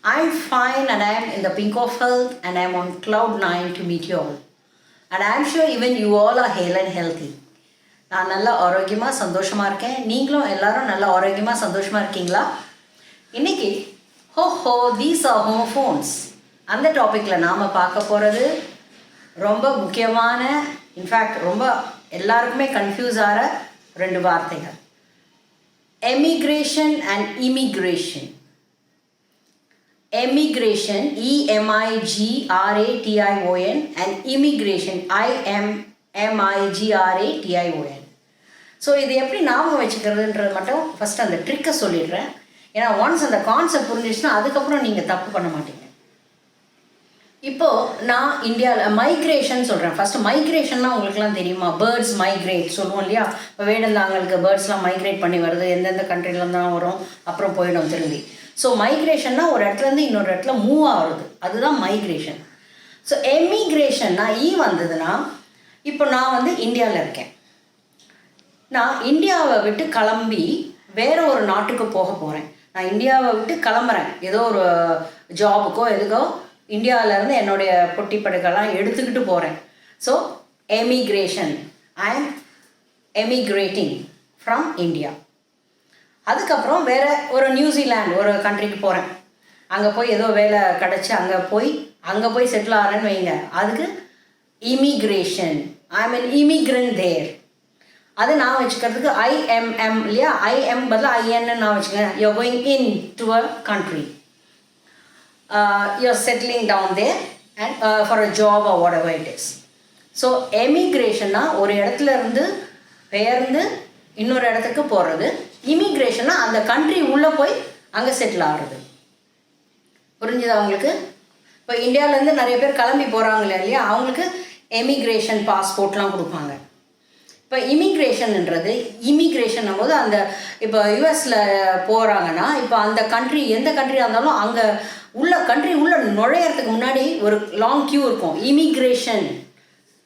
I'm fine and I'm in the pink of health and I'm on cloud 9 to meet you all. And I'm sure even you all are hale and healthy. நான் நல்ல ஆரோக்கியமாக சந்தோஷமாக இருக்கேன். நீங்களும் எல்லாரும் நல்ல ஆரோக்கியமாக சந்தோஷமாக இருக்கீங்களா? இன்னைக்கு these are homophones. அந்த டாப்பிக்கில் நாம் பார்க்க போகிறது ரொம்ப முக்கியமான, இன்ஃபேக்ட் ரொம்ப எல்லாருக்குமே கன்ஃபியூஸ் ஆகிற ரெண்டு வார்த்தைகள். Emigration and immigration. Emigration, E-M-I-G-R-A-T-I-O-N and immigration, I-M-M-I-G-R-A-T-I-O-N. So இது எப்படி ஞாபகம் வச்சுக்கிறதுன்றது மட்டும் ஃபஸ்ட்டு அந்த ட்ரிக்கை சொல்லிடுறேன். ஏன்னா ஒன்ஸ் அந்த கான்செப்ட் புரிஞ்சிச்சுன்னா அதுக்கப்புறம் நீங்கள் தப்பு பண்ண மாட்டீங்க. இப்போது நான் இந்தியாவில் மைக்ரேஷன் சொல்கிறேன். ஃபஸ்ட்டு மைக்ரேஷன்னா உங்களுக்குலாம் தெரியுமா? பேர்ட்ஸ் மைக்ரேட் சொல்லுவோம் இல்லையா? இப்போ வேடந்தாங்களுக்கு பேர்ட்ஸ்லாம் மைக்ரேட் பண்ணி வருது, எந்தெந்த கண்ட்ரிலேருந்து தான் வரும், அப்புறம் போயிடும் திரும்பி. ஸோ மைக்ரேஷன்னா ஒரு இடத்துலேருந்து இன்னொரு இடத்துல மூவ் ஆகுது, அதுதான் மைக்ரேஷன். ஸோ எமிக்ரேஷன்னா வந்ததுன்னா, இப்போ நான் வந்து இந்தியாவில் இருக்கேன். நான் இந்தியாவை விட்டு கிளம்பி வேறு ஒரு நாட்டுக்கு போக போகிறேன். நான் இந்தியாவை விட்டு கிளம்புறேன், ஏதோ ஒரு ஜாபுக்கோ எதுக்கோ இந்தியாவிலேருந்து என்னுடைய பொட்டி படுக்கெல்லாம் எடுத்துக்கிட்டு போகிறேன். So emigration, I am emigrating from India. அதுக்கப்புறம் வேறு ஒரு நியூசிலாந்து ஒரு கண்ட்ரிக்கு போகிறேன். அங்கே போய் ஏதோ வேலை கிடச்சி அங்கே போய் செட்டில் ஆகிறேன்னு வைங்க, அதுக்கு immigration, I am an immigrant there. அது நான் வச்சுக்கிறதுக்கு IMM இல்லையா? IM பதிலாக INன்னு நான் வச்சுக்கிறேன். you're going in to a country, you're settling down there and for a job or whatever it is. So எமிக்ரேஷன்னா ஒரு இடத்துல இருந்து பெயர்ந்து இன்னொரு இடத்துக்கு போகிறது. இமிக்ரேஷன்னா அந்த கண்ட்ரி உள்ளே போய் அங்கே செட்டில் ஆகிறது. புரிஞ்சுதா உங்களுக்கு? இப்போ இந்தியாவிலேருந்து நிறைய பேர் கிளம்பி போகிறாங்களே இல்லையா, அவங்களுக்கு எமிக்ரேஷன் பாஸ்போர்ட்லாம் கொடுப்பாங்க. இப்போ இமிக்ரேஷன் போது அந்த இப்போ யூஎஸில் போகிறாங்கன்னா, இப்போ அந்த கண்ட்ரி எந்த கண்ட்ரியாக இருந்தாலும் அங்கே கண்ட்ரி உள்ள நுழையிறதுக்கு முன்னாடி ஒரு லாங் க்யூ இருக்கும், இமிக்ரேஷன்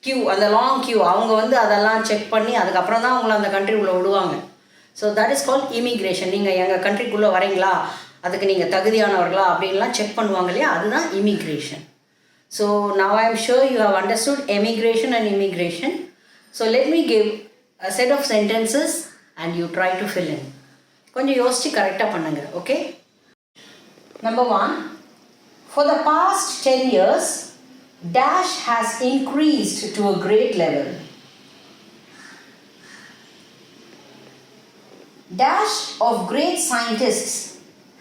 க்யூ. அந்த லாங் க்யூ அவங்க வந்து அதெல்லாம் செக் பண்ணி அதுக்கப்புறம் தான் அவங்கள அந்த கண்ட்ரி உள்ளே விடுவாங்க. So that is called immigration. நீங்கள் எங்கள் கண்ட்ரிக்குள்ளே வரீங்களா, அதுக்கு நீங்கள் தகுதியானவர்களா அப்படின்லாம் செக் பண்ணுவாங்க இல்லையா, அதுதான் immigration. So now I am sure you have understood emigration and immigration. So let me give a set of sentences and you try to fill in. கொஞ்சம் யோசித்து கரெக்டாக பண்ணுங்க. Okay, number 1, for the past 10 years dash has increased to a great level. Dash of great scientists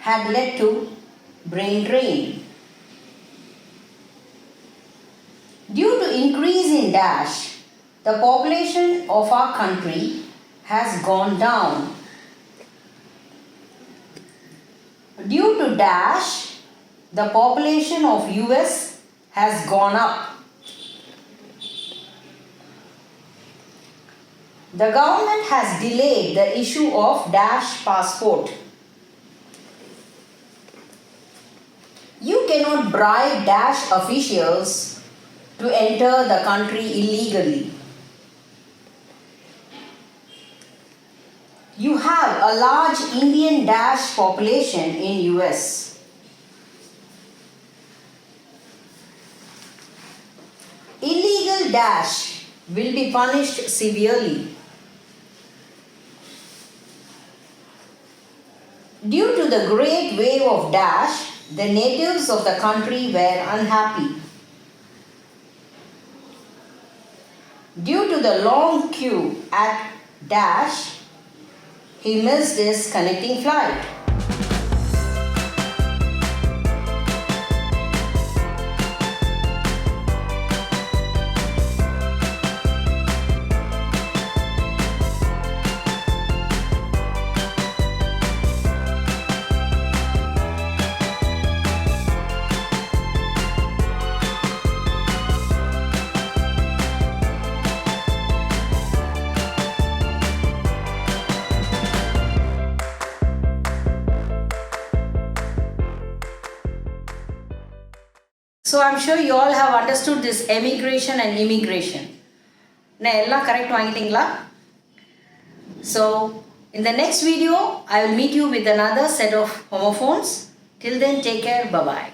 had led to brain drain. Due to increase in dash, the population of our country has gone down. Due to dash, the population of US has gone up. The government has delayed the issue of dash passport. You cannot bribe dash officials to enter the country illegally. You have a large Indian dash population in US. Illegal dash will be punished severely. Due to the great wave of dash, the natives of the country were unhappy. Due to the long queue at dash, he missed his connecting flight. So I'm sure you all have understood this emigration and immigration. நான் எல்லாம் correct வாங்கிட்டீங்களா? So in the next video I will meet you with another set of homophones. Till then, take care. Bye bye.